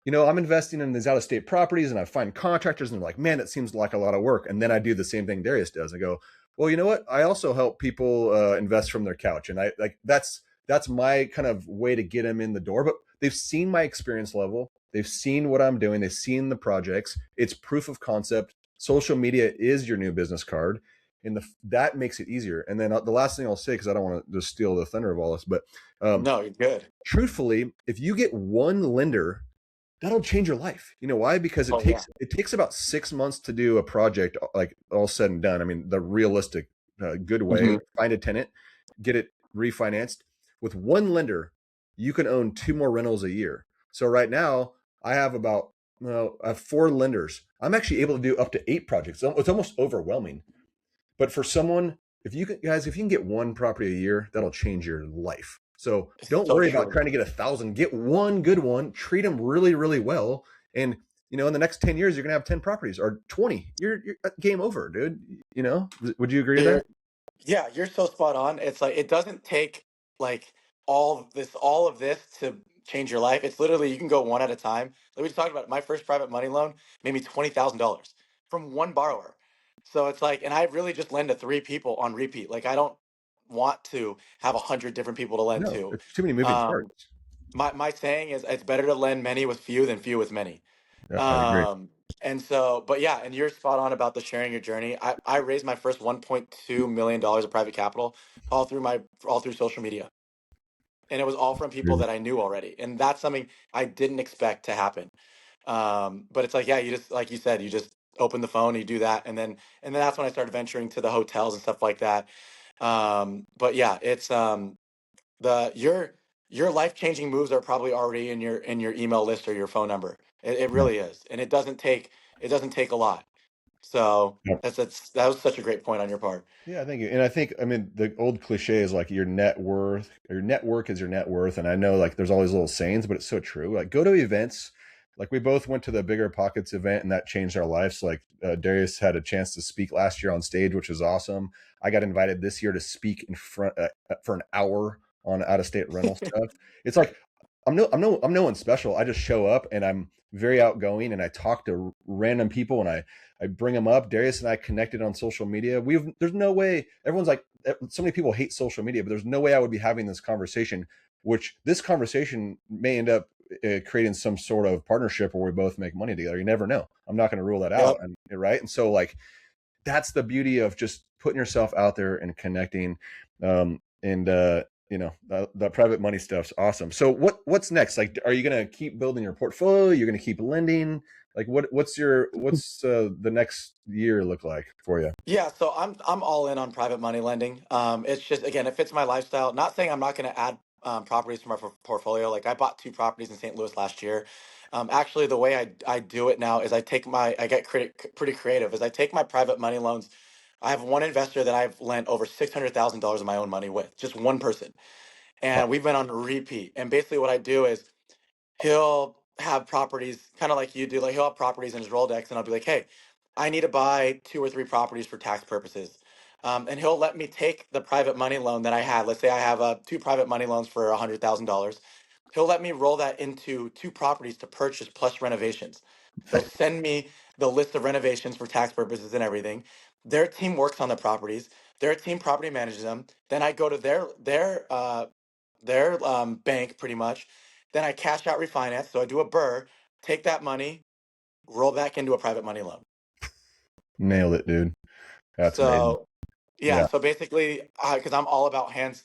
I'm investing in these out of state properties, and I find contractors, and they're like, man, that seems like a lot of work. And then I do the same thing Darius does. I go, well, you know what? I also help people invest from their couch, and I like that's my kind of way to get them in the door. But they've seen my experience level, they've seen what I'm doing, they've seen the projects. It's proof of concept. Social media is your new business card, and that makes it easier. And then the last thing I'll say, because I don't want to just steal the thunder of all this, but No, you're good. truthfully, if you get one lender, that'll change your life. You know why? Because Oh yeah. it takes about 6 months to do a project, like all said and done. I mean, the realistic, good way: Mhm. find a tenant, get it refinanced. With one lender, you can own 2 more rentals a year. So right now, I have about, well, I have 4 lenders. I'm actually able to do up to 8 projects. It's almost overwhelming. But for someone, if you can get one property a year, that'll change your life. So It's don't so worry about true. trying to get 1,000. Get one good one, treat them really, really well. And, in the next 10 years, you're going to have 10 properties or 20. You're game over, dude. Would you agree with that? You're Yeah, you're so spot on. It's like it doesn't take like all of this to change your life. It's literally you can go one at a time. Like we just talked about, my first private money loan made me $20,000 from one borrower. So it's like, and I really just lend to 3 people on repeat. Like I don't want to have 100 different people to lend No, to. it's too many moving Um, parts. my saying is it's better to lend many with few than few with many. Yeah, I'd agree. And so, but yeah, and you're spot on about the sharing your journey. I raised my first $1.2 million of private capital all through social media. And it was all from people Agreed. that I knew already. And that's something I didn't expect to happen. But it's like, yeah, you just, like you said, you just open the phone, you do that. And then that's when I started venturing to the hotels and stuff like that. But yeah, it's, the your life changing moves are probably already in your email list or your phone number. It Yeah. really is, and it doesn't take a lot. So Yeah. that was such a great point on your part. Yeah, thank you. And I think, I mean, the old cliche is like your network is your net worth. And I know like there's all these little sayings, but it's so true. Like, go to events. Like, we both went to the Bigger Pockets event, and that changed our lives. Like, Darius had a chance to speak last year on stage, which was awesome. I got invited this year to speak in front for an hour on out of state rental stuff. It's like, I'm no one special. I just show up, and I'm very outgoing, and I talk to random people, and I bring them up. Darius and I connected on social media. There's no way, everyone's like, so many people hate social media, but there's no way I would be having this conversation, which this conversation may end up creating some sort of partnership where we both make money together. You never know. I'm not going to rule that out. Yep. Right. And so, like, that's the beauty of just putting yourself out there and connecting. And the private money stuff's awesome. So what's next? Like, are you going to keep building your portfolio? You're going to keep lending? Like, what's the next year look like for you? Yeah, so I'm all in on private money lending. It's just, again, it fits my lifestyle. Not saying I'm not going to add properties to my portfolio. Like I bought 2 properties in St. Louis last year. Actually, the way I do it now is I get pretty creative. Is I take my private money loans. I have one investor that I've lent over $600,000 of my own money with, just one person, and we've been on repeat. And basically, what I do is he'll have properties kind of like you do. Like he'll have properties in his Rolodex, and I'll be like, "Hey, I need to buy 2 or 3 properties for tax purposes." And he'll let me take the private money loan that I had. Let's say I have 2 private money loans for $100,000. He'll let me roll that into 2 properties to purchase plus renovations. He'll send me the list of renovations for tax purposes and everything. Their team works on the properties. Their team property manages them. Then I go to their bank pretty much. Then I cash out refinance. So I do a burr, take that money, roll back into a private money loan. Nailed it, dude. That's amazing. So yeah, Yeah. so basically, because I'm all about hands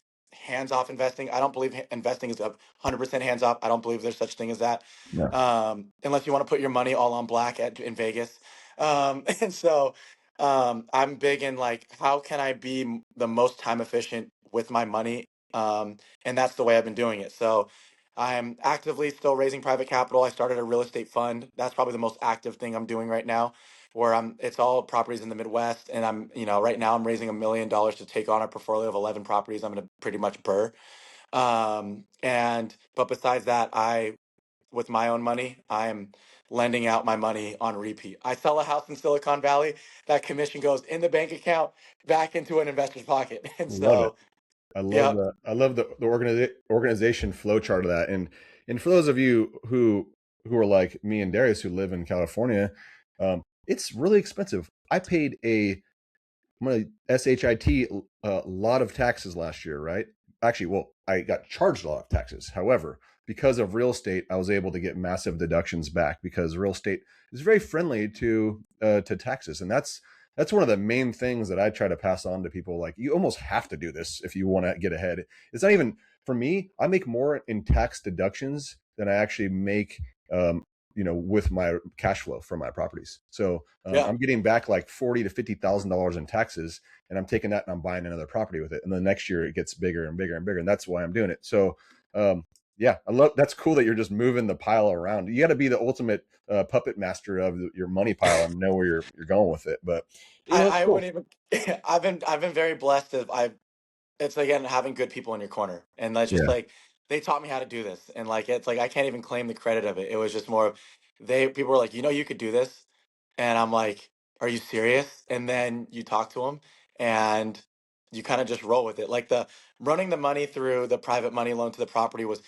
off investing. I don't believe investing is 100% hands off. I don't believe there's such thing as that, No. unless you want to put your money all on black in Vegas. And so I'm big in like how can I be the most time efficient with my money, and that's the way I've been doing it. So I'm actively still raising private capital. I started a real estate fund. That's probably the most active thing I'm doing right now, where it's all properties in the Midwest. And right now I'm raising $1 million to take on a portfolio of 11 properties. I'm going to pretty much burr. But besides that, with my own money, I'm lending out my money on repeat. I sell a house in Silicon Valley, that commission goes in the bank account back into an investor's pocket. And Love it. so, I love yeah, the organization flow chart of that. And for those of you who are like me and Darius who live in California, it's really expensive. I paid I'm gonna SHIT a lot of taxes last year, right? Actually, well, I got charged a lot of taxes. However, because of real estate, I was able to get massive deductions back because real estate is very friendly to taxes, and that's one of the main things that I try to pass on to people. Like, you almost have to do this if you want to get ahead. It's not even for me. I make more in tax deductions than I actually make with my cash flow from my properties. So yeah. I'm getting back like $40,000 to $50,000 in taxes, and I'm taking that and I'm buying another property with it. And then next year it gets bigger and bigger and bigger, and that's why I'm doing it. So yeah, I love that's cool that you're just moving the pile around. You got to be the ultimate puppet master of your money pile and know where you're going with it. But it's I cool. wouldn't even, I've been very blessed of, it's again having good people in your corner, and that's just Yeah, like they taught me how to do this, and like it's like I can't even claim the credit of it. It was just more of people were like, you could do this, and I'm like, are you serious? And then you talk to them, and you kind of just roll with it. Like the running the money through the private money loan to the property was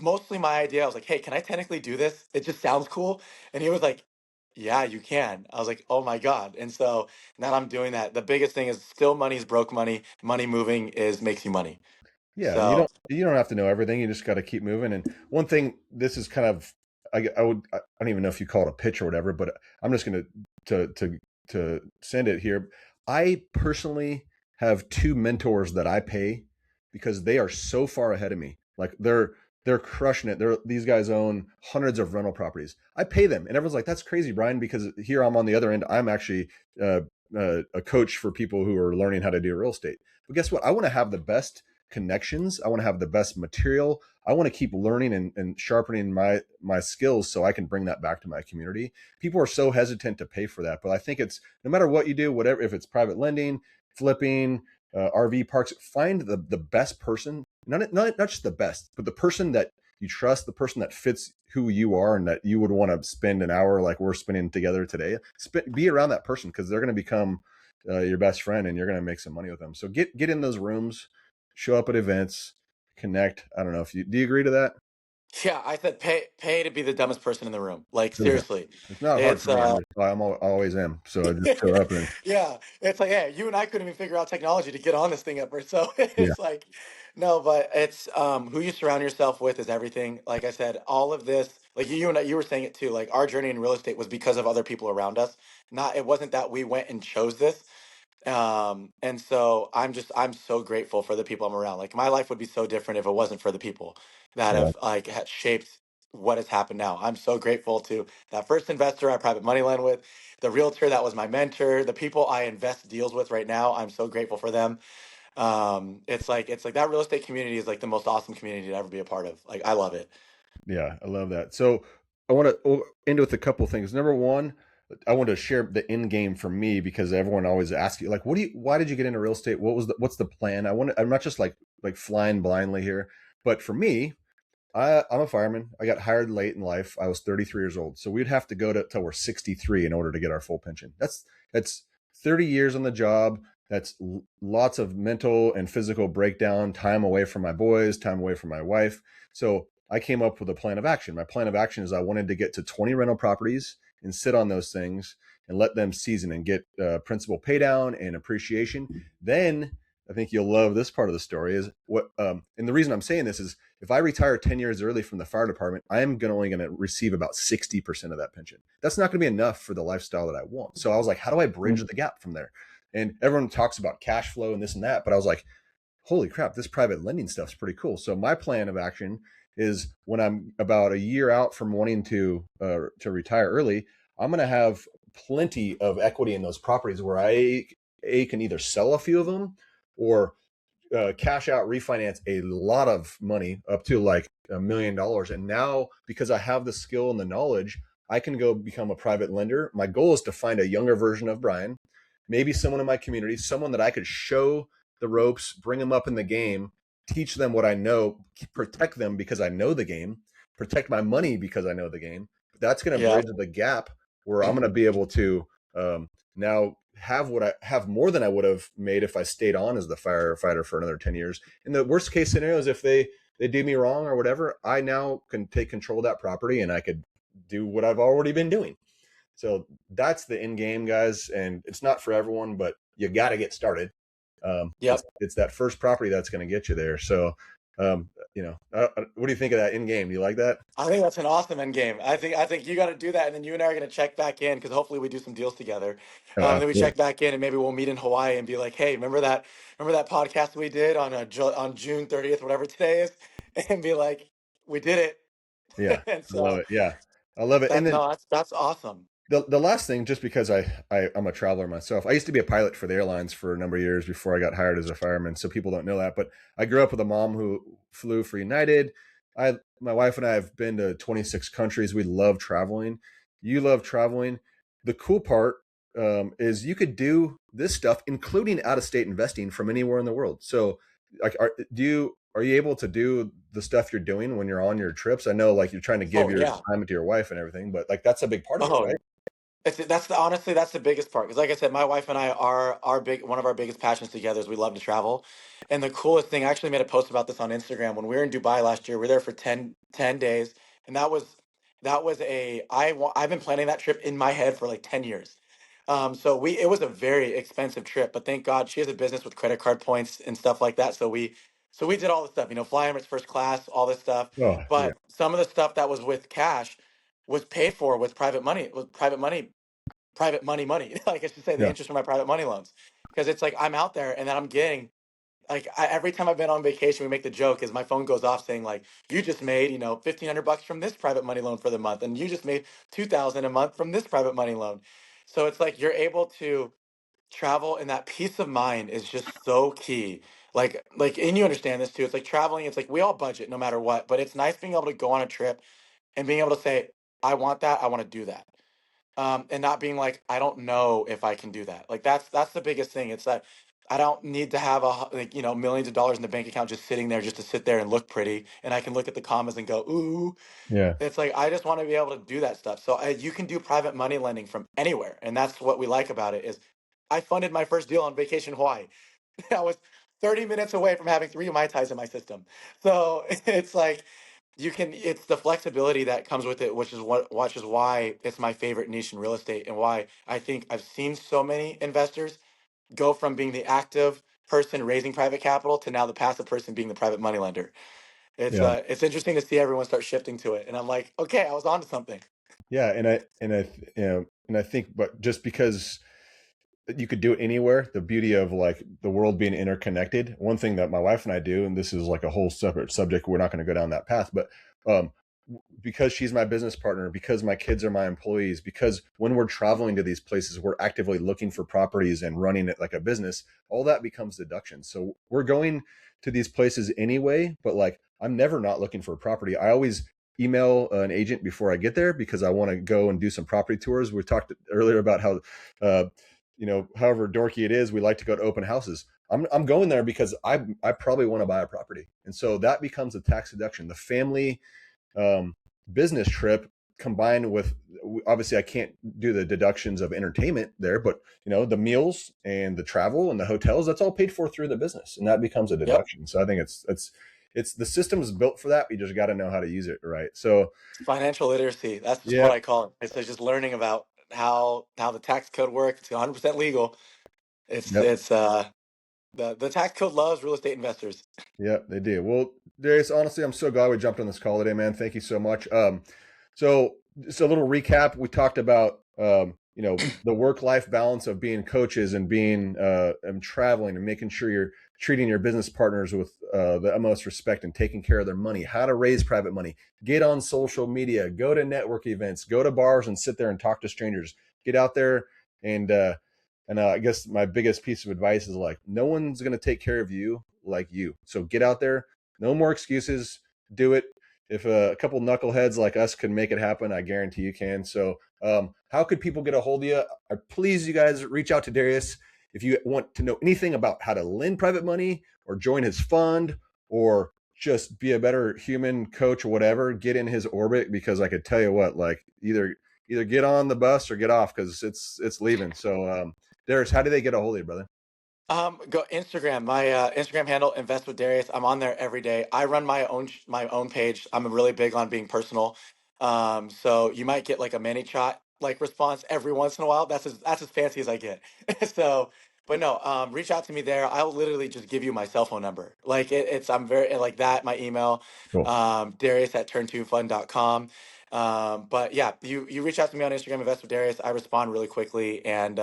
mostly my idea. I was like, hey, can I technically do this? It just sounds cool. And he was like, yeah, you can. I was like, oh my God. And so now I'm doing that. The biggest thing is still money is broke money. Money moving is makes you money. yeah. And you So don't have to know everything. You just got to keep moving. And one thing, this is kind of I don't even know if you call it a pitch or whatever, but I'm just gonna to send it here. I personally have two mentors that I pay because they are so far ahead of me. Like they're crushing it. These guys own hundreds of rental properties. I pay them, and everyone's like, "That's crazy, Brian," because here I'm on the other end. I'm actually a coach for people who are learning how to do real estate. But guess what? I want to have the best connections. I want to have the best material. I want to keep learning and sharpening my skills so I can bring that back to my community. People are so hesitant to pay for that, but I think it's no matter what you do, whatever, if it's private lending, flipping, RV parks, find the best person, not just the best, but the person that you trust, the person that fits who you are and that you would want to spend an hour like we're spending together today. Be around that person because they're going to become your best friend and you're going to make some money with them. So get in those rooms, show up at events, connect. I don't know if you do you agree to that? yeah, I said pay to be the dumbest person in the room. Like Okay. seriously. It's not hard It's for me. Always am. So I just show up and yeah, it's like, yeah, you and I couldn't even figure out technology to get on this thing ever. So yeah, it's like, no, but it's who you surround yourself with is everything. Like I said, all of this, like you were saying it too. Like our journey in real estate was because of other people around us. Not it wasn't that we went and chose this. And so I'm so grateful for the people I'm around. Like my life would be so different if it wasn't for the people that yeah, have like had shaped what has happened now. I'm so grateful to that first investor I private money lend with, the realtor that was my mentor, the people I invest deals with right now. I'm so grateful for them. It's like that real estate community is like the most awesome community to ever be a part of. Like I love it. yeah. I love that. So I want to end with a couple of things. Number one, I want to share the end game for me because everyone always asks you like, why did you get into real estate? What's the plan? I'm not just like flying blindly here, but for me, I'm a fireman. I got hired late in life. I was 33 years old. So we'd have to go till we're 63 in order to get our full pension. That's 30 years on the job. That's lots of mental and physical breakdown, time away from my boys, time away from my wife. So I came up with a plan of action. My plan of action is I wanted to get to 20 rental properties and sit on those things and let them season and get principal pay down and appreciation. Then I think you'll love this part of the story is and the reason I'm saying this is if I retire 10 years early from the fire department, I am only going to receive about 60% of that pension. That's not going to be enough for the lifestyle that I want. So I was like, how do I bridge the gap from there? And everyone talks about cash flow and this and that, but I was like, holy crap, this private lending stuff's pretty cool. So my plan of action is when I'm about a year out from wanting to retire early, I'm going to have plenty of equity in those properties where I can either sell a few of them or cash out, refinance a lot of money up to like $1 million. And now, because I have the skill and the knowledge, I can go become a private lender. My goal is to find a younger version of Brian, maybe someone in my community, someone that I could show the ropes, bring them up in the game, teach them what I know, protect them because I know the game, protect my money because I know the game. That's going to Yeah. bridge the gap where I'm going to be able to now have what I have more than I would have made if I stayed on as the firefighter for another 10 years. In the worst case scenario is if they do me wrong or whatever, I now can take control of that property and I could do what I've already been doing. So that's the end game, guys. And it's not for everyone, but you got to get started. Yep. It's that first property that's going to get you there. So, what do you think of that end game? Do you like that? I think that's an awesome end game. I think you got to do that, and then you and I are going to check back in because hopefully we do some deals together. Then we Absolutely. check back in, and maybe we'll meet in Hawaii and be like, "Hey, remember that podcast we did on June 30th, whatever today is," and be like, "We did Yeah. it." And I love so it. Yeah. I love it. And that then no, that's awesome. the last thing, just because I'm a traveler myself, I used to be a pilot for the airlines for a number of years before I got hired as a fireman. So people don't know that, but I grew up with a mom who flew for United. My wife and I have been to 26 countries. We love traveling. You love traveling. The cool part is you could do this stuff, including out of state investing from anywhere in the world. So, like, are you able to do the stuff you're doing when you're on your trips? I know, like, you're trying to give Oh your yeah. time to your wife and everything, but like that's a big part of it, Oh, right? honestly, that's the biggest part. Because like I said, my wife and I are our big one of our biggest passions together is we love to travel. And the coolest thing, I actually made a post about this on Instagram when we were in Dubai last year. We were there for 10 days, and I've been planning that trip in my head for like 10 years. So it was a very expensive trip, but thank God she has a business with credit card points and stuff like that. So we did all the stuff, fly Emirates first class, all this stuff. Oh, yeah, But some of the stuff that was with cash was paid for with private money. Like I should say, the yeah, interest from my private money loans. Because it's like I'm out there and then I'm getting like every time I've been on vacation, we make the joke is my phone goes off saying like you just made $1,500 from this private money loan for the month, and you just made 2,000 a month from this private money loan. So it's like you're able to travel, and that peace of mind is just so key. And you understand this too. It's like traveling. It's like we all budget no matter what, but it's nice being able to go on a trip and being able to say, I want that. I want to do that, and not being like, I don't know if I can do that. Like that's the biggest thing. It's that I don't need to have millions of dollars in the bank account just sitting there just to sit there and look pretty, and I can look at the commas and go, ooh. yeah, It's like I just want to be able to do that stuff. So you can do private money lending from anywhere, and that's what we like about it. Is I funded my first deal on vacation in Hawaii. I was 30 minutes away from having three Mai Tais in my system. So it's like it's the flexibility that comes with it, which is why it's my favorite niche in real estate and why I think I've seen so many investors go from being the active person raising private capital to now the passive person being the private money lender. yeah, It's interesting to see everyone start shifting to it. And I'm like, okay, I was onto something. yeah. And I think, but just because you could do it anywhere, the beauty of like the world being interconnected. One thing that my wife and I do, and this is like a whole separate subject, we're not going to go down that path, but um, because she's my business partner, because my kids are my employees, because when we're traveling to these places, we're actively looking for properties and running it like a business, all that becomes deductions. So we're going to these places anyway, but like I'm never not looking for a property. I always email an agent before I get there because I want to go and do some property tours. We talked earlier about how, however dorky it is, we like to go to open houses. I'm going there because I probably want to buy a property. And so that becomes a tax deduction. The family um, business trip combined with, obviously I can't do the deductions of entertainment there, but the meals and the travel and the hotels, that's all paid for through the business, and that becomes a Yep. deduction. So I think it's the system is built for that. We just got to know how to use it right. So Financial literacy. That's just what yeah, I call it. It's just learning about how the tax code works. It's 100% legal. It's yep, it's The tax code loves real estate investors. Yeah, they do. Well, Darius, honestly, I'm so glad we jumped on this call today, man. Thank you so much. So just a little recap. We talked about the work-life balance of being coaches and being and traveling and making sure you're treating your business partners with the utmost respect and taking care of their money, how to raise private money, get on social media, go to network events, go to bars and sit there and talk to strangers, get out there and I guess my biggest piece of advice is like, no one's going to take care of you like you. So get out there. No more excuses. Do it. If a couple knuckleheads like us can make it happen, I guarantee you can. So how could people get a hold of you? Please, you guys, reach out to Darius. If you want to know anything about how to lend private money or join his fund or just be a better human coach or whatever, get in his orbit, because I could tell you what, like either get on the bus or get off, because it's leaving. So Darius, how do they get a hold of you, brother? Go Instagram. My Instagram handle, Invest with Darius. I'm on there every day. I run my own page. I'm really big on being personal. So you might get like a mini chat like response every once in a while. That's as fancy as I get. So, but no, reach out to me there. I'll literally just give you my cell phone number. Like it's I'm very like that. My email, Cool. Darius@turn2fund.com. But yeah, you reach out to me on Instagram, Invest with Darius. I respond really quickly, and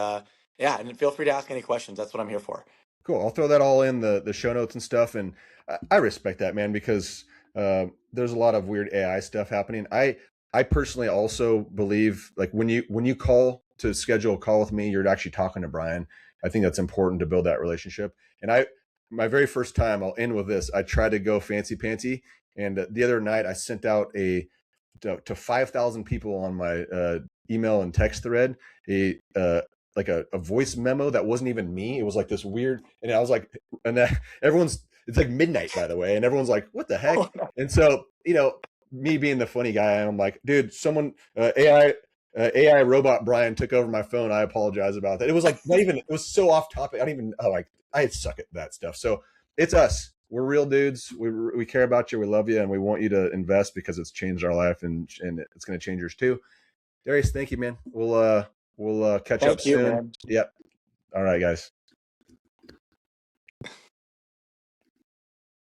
yeah, and feel free to ask any questions. That's what I'm here for. Cool. I'll throw that all in the show notes and stuff. And I respect that, man, because there's a lot of weird AI stuff happening. I personally also believe, like, when you call to schedule a call with me, you're actually talking to Brian. I think that's important to build that relationship. And my very first time, I'll end with this. I tried to go fancy pantsy, and the other night I sent out to 5,000 people on my email and text thread like a voice memo that wasn't even me. It was like this weird, and I was like, and that it's like midnight, by the way, and everyone's like, what the heck? Oh, no. And so, me being the funny guy, I'm like, dude, someone AI robot Brian took over my phone. I apologize about that. It was like not even, it was so off topic. I don't even, like, I suck at that stuff. So it's us. We're real dudes. We care about you. We love you, and we want you to invest because it's changed our life, and it's going to change yours too. Darius, thank you, man. We'll catch up Thank you, soon. man. Yep. All right, guys.